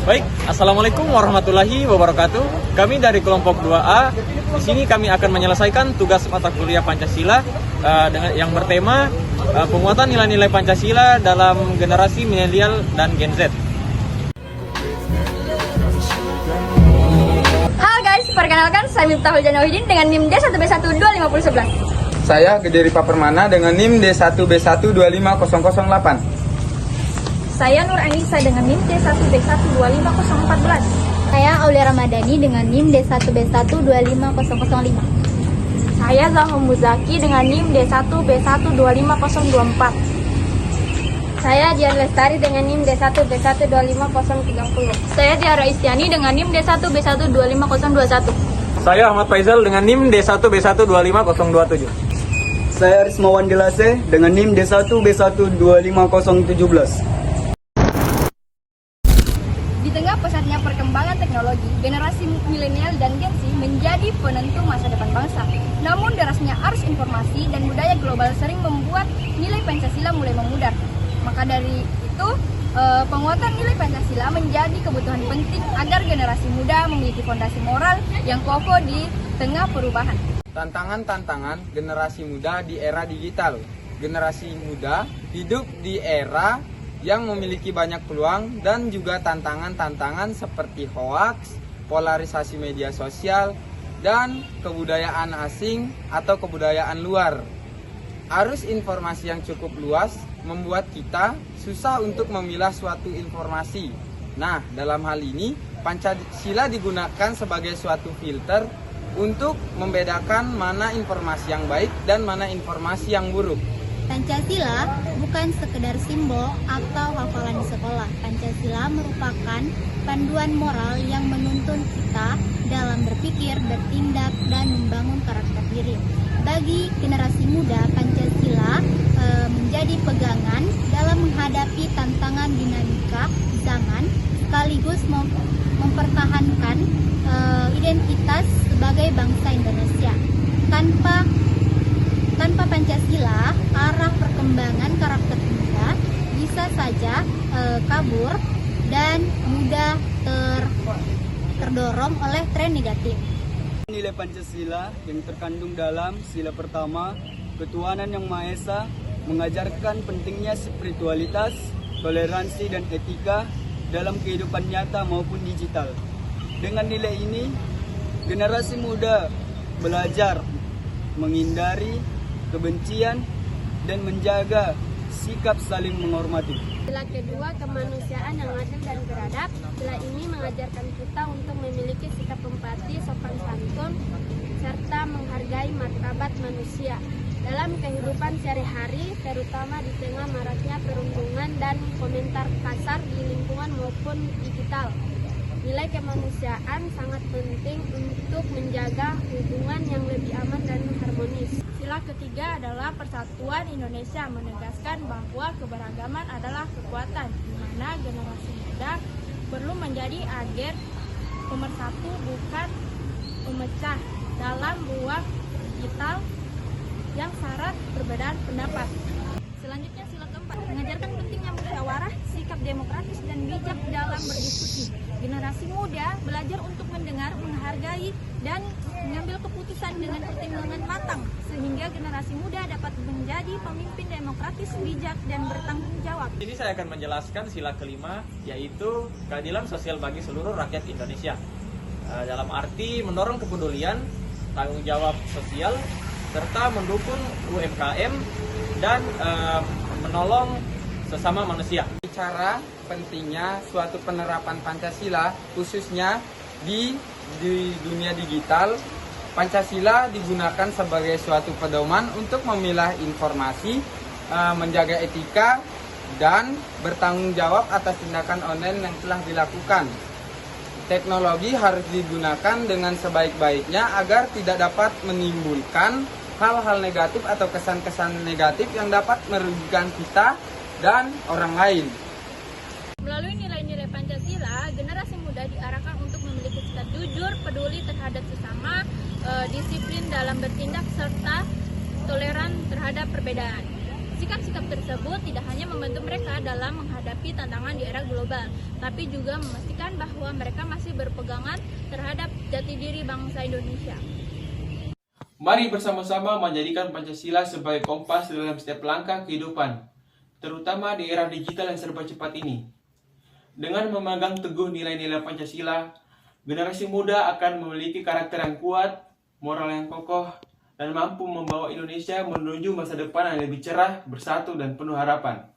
Baik, Assalamualaikum warahmatullahi wabarakatuh. Kami dari kelompok 2A. Di sini kami akan menyelesaikan tugas mata kuliah Pancasila dengan yang bertema penguatan nilai-nilai Pancasila dalam generasi milenial dan Gen Z. Halo guys, perkenalkan saya Miftahul Janawidin dengan NIM D1B1251011. Saya Gede Ripa Permana dengan NIM D1B1250008. Saya Nur Anissa dengan NIM D1B1250014. Saya Aulia Ramadhani dengan NIM D1B1250005. Saya Zahra Muzaki dengan NIM D1B1250024. Saya Dian Lestari dengan NIM D1B1250030. Saya Tiara Istiani dengan NIM D1B1250021. Saya Ahmad Faizal dengan NIM D1B1250027. Saya Rismawan Delase dengan NIM D1B1250017. Di tengah pesatnya perkembangan teknologi, generasi milenial dan Gen Z menjadi penentu masa depan bangsa. Namun derasnya arus informasi dan budaya global sering membuat nilai Pancasila mulai memudar. Maka dari itu, penguatan nilai Pancasila menjadi kebutuhan penting agar generasi muda memiliki fondasi moral yang kokoh di tengah perubahan. Tantangan-tantangan generasi muda di era digital. Generasi muda hidup di era yang memiliki banyak peluang dan juga tantangan-tantangan seperti hoaks, polarisasi media sosial, dan kebudayaan asing atau kebudayaan luar. Arus informasi yang cukup luas membuat kita susah untuk memilah suatu informasi. Nah, dalam hal ini, Pancasila digunakan sebagai suatu filter untuk membedakan mana informasi yang baik dan mana informasi yang buruk. Pancasila bukan sekedar simbol atau hafalan di sekolah. Pancasila merupakan panduan moral yang menuntun kita dalam berpikir, bertindak, dan membangun karakter diri. Bagi generasi muda, Pancasila menjadi pegangan dalam menghadapi tantangan dinamika zaman, sekaligus mempertahankan identitas sebagai bangsa Indonesia. Tanpa Pancasila, arah perkembangan karakter muda bisa saja kabur dan mudah terdorong oleh tren negatif. Nilai Pancasila yang terkandung dalam sila pertama, ketuhanan yang Maha Esa, mengajarkan pentingnya spiritualitas, toleransi, dan etika dalam kehidupan nyata maupun digital. Dengan nilai ini, generasi muda belajar menghindari kebencian dan menjaga sikap saling menghormati. Sila kedua, kemanusiaan yang adil dan beradab. Sila ini mengajarkan kita untuk memiliki sikap empati, sopan santun, serta menghargai martabat manusia dalam kehidupan sehari-hari, terutama di tengah maraknya perundungan dan komentar kasar di lingkungan maupun digital. Nilai kemanusiaan sangat penting untuk menjaga hubungan yang lebih aman dan harmonis. Sila ketiga adalah persatuan Indonesia, menegaskan bahwa keberagaman adalah kekuatan, di mana generasi muda perlu menjadi agen pemersatu bukan pemecah dalam ruang digital yang syarat perbedaan pendapat. Selanjutnya sila keempat, mengajarkan pentingnya musyawarah, sikap demokratis dan bijak dalam berdiskusi. Generasi muda belajar untuk mendengar, menghargai, dan mengambil keputusan dengan pertimbangan matang, sehingga generasi muda dapat menjadi pemimpin demokratis, bijak, dan bertanggung jawab. Ini saya akan menjelaskan sila kelima, yaitu keadilan sosial bagi seluruh rakyat Indonesia. Dalam arti mendorong kepedulian, tanggung jawab sosial, serta mendukung UMKM dan menolong sesama manusia. Bicara pentingnya suatu penerapan Pancasila, khususnya di dunia digital, Pancasila digunakan sebagai suatu pedoman untuk memilah informasi, menjaga etika, dan bertanggung jawab atas tindakan online yang telah dilakukan. Teknologi harus digunakan dengan sebaik-baiknya agar tidak dapat menimbulkan hal-hal negatif atau kesan-kesan negatif yang dapat merugikan kita dan orang lain. Melalui nilai-nilai Pancasila, generasi muda diarahkan untuk memiliki sikap jujur, peduli terhadap sesama, disiplin dalam bertindak, serta toleran terhadap perbedaan. Sikap-sikap tersebut tidak hanya membantu mereka dalam menghadapi tantangan di era global, tapi juga memastikan bahwa mereka masih berpegangan terhadap jati diri bangsa Indonesia. Mari bersama-sama menjadikan Pancasila sebagai kompas dalam setiap langkah kehidupan, terutama di era digital yang serba cepat ini. Dengan memegang teguh nilai-nilai Pancasila, generasi muda akan memiliki karakter yang kuat, moral yang kokoh, dan mampu membawa Indonesia menuju masa depan yang lebih cerah, bersatu, dan penuh harapan.